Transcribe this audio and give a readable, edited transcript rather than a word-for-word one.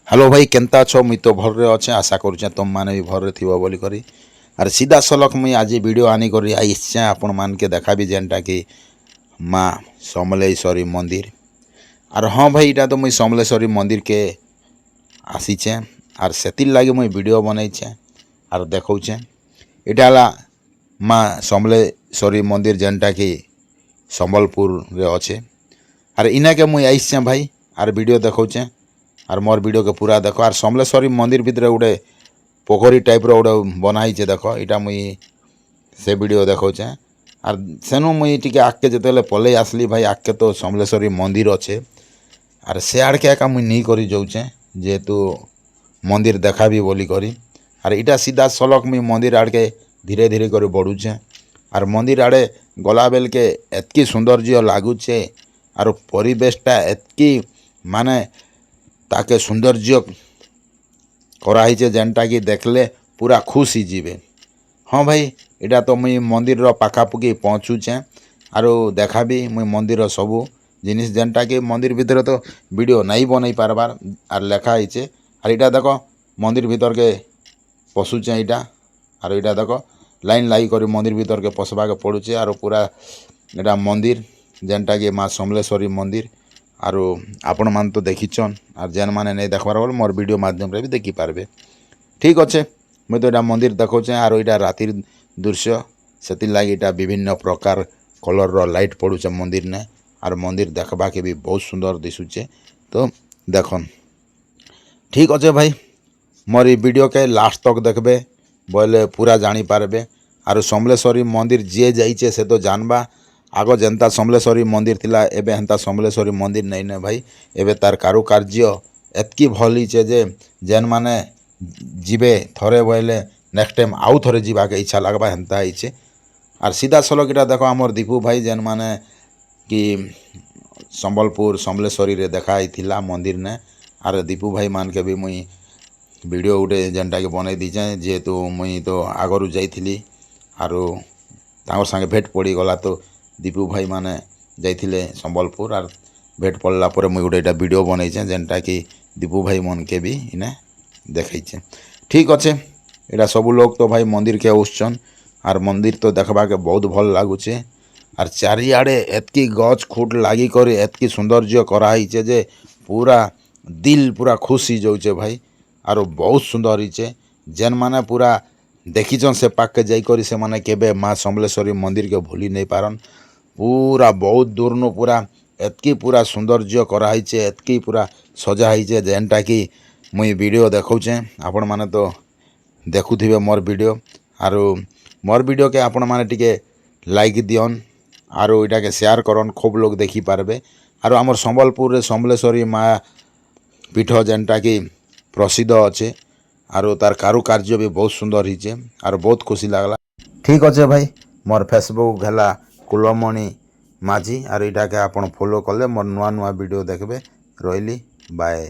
Hello भाई केनता छो मुई तो भल अच्छे आशा करुचे तुम मैंने भी भल थी बोली करी अरे सीधा सलख मुई आज वीडियो आनी करी आईचे आपण मान के देखा भी जेनटा कि माँ समलेश्वरी मंदिर और हाँ भाई इटा तो मुई समलेश्वरी मंदिर के आसीचे और से लगे मुई वीडियो बनईचे और देखौचे इटा माँ समलेश्वरी मंदिर जेनटा कि संबलपुर रे अच्छे और इना के मुई आईचे भाई और वीडियो देखौचे और मोर वीडियो के पूरा देख और समलेश्वरी मंदिर भितर गोटे पोखरी टाइप गोटे बनाई देख यहाँ मुई से वीडियो देखौचे और सेनु मुई टिके आगे जिते पलि आसली भाई आगे तो समलेश्वरी मंदिर अच्छे और से आड़ के एका मुई नहीं करी जाऊचे जेहेतु मंदिर देखा भी बोली करी और इटा सीधा सलख मुई मंदिर आड़ के धीरे धीरे कर बढ़ुचे और मंदिर आड़े गला बेल के एतकी सौंदर्य लगुचे और परिवेशटा एतकी माने ताके सौंदर्य कराई जेनटा कि देखले पूरा खुश ही जीवे। हाँ भाई इटा तो मुई मंदिर पाखापुखी पहुँचुचे और देखा भी मुई मंदिर सबू जिनिस जेनटा कि मंदिर भितर तो वीडियो नहीं बनई पारबार और लेखाई और इटा देख मंदिर भीतर के पशुचे इटा और इटा देख लाइन लाई कर मंदिर भीतर के पशवा के पड़ुचे और पूरा इटा मंदिर जेनटा कि माँ समलेश्वरी मंदिर और आपण मान तो देखीछन और जेन माने नहीं देखबार बोल मोर वीडियो माध्यम रे भी देखी पारबे। ठीक अच्छे मुझे तो यहाँ मंदिर देखौचे और यहाँ रातिर दृश्य से लगे यहाँ विभिन्न प्रकार कलर रो लाइट पड़ुचे मंदिर ने और मंदिर देखबा के भी बहुत सुंदर दिशुचे तो देखन। ठीक अच्छे भाई मोर वीडियो के लास्ट तक देखबे बोले पूरा जानी पारबे और समलेश्वरी मंदिर जे जाइए से तो जानबा आग जेनता समलेश्वरी मंदिर थिला एबे हेन्ता समलेश्वरी मंदिर नहीं ने भाई एबे तार कारुकार्य एतकी भल हिचे जे जेन माने जीवे थरे बोले नेक्स्ट टाइम आउ थरे जीवा के इच्छा लगवा हेन्ता हिचे और सीधा सलक इटा देखो आमर दीपू भाई जेन माने कि संबलपुर समलेश्वरी रे देखा थिला मंदिर ने और दीपू भाई मान के भी मुई वीडियो गोटे जेनटा कि बनई दीचे जेहेतु मुई तो आगरू जाइथिली और तांकर संगे भेट पड़ी गला तो दीपू भाई माने जाइथिले संबलपुर और भेट पड़ला पर मुई गोटे वीडियो बनईचे जेनटा कि दीपू भाई मन के भी इने देखैचे। ठीक अच्छे यहाँ सबू लोग तो भाई मंदिर के आउसन और मंदिर तो देखबा के बहुत भल लगुचे और चारिआडे एतकी गछ खुट लागी कर एतकी सौंदर्य कराइचे जे पूरा दिल पूरा खुश ही जाऊे भाई और बहुत सुंदर हिचे जेन माने पूरा देखीचन से पाक के जाइकर से माने केबे माँ समलेश्वरी मंदिर के भूली नहीं पारन पूरा बहुत दूर नु पूरा एतकी पूरा सौंदर्य कराइचे एतकी पूरा सजाइचे जेनटा कि मुई वीडियो देखौचे आपण माने तो देखुथिबे मोर वीडियो और मोर वीडियो के आपण माने टिके लाइक दियन और इटा के शेयर करन खूब लोग देखी पारबे और आमर संबलपुर रे समलेश्वरी माँ पीठ जेनटा कि प्रसिद्ध अच्छे और तार कारुकार्य भी बहुत सुंदर हिचे और बहुत खुशी लगला। ठीक अच्छे भाई मोर फेसबुक है कुलमणि माझी और इटा के आपण फॉलो कले मोर नुआ नुआ वीडियो देखबे रहिली बाय।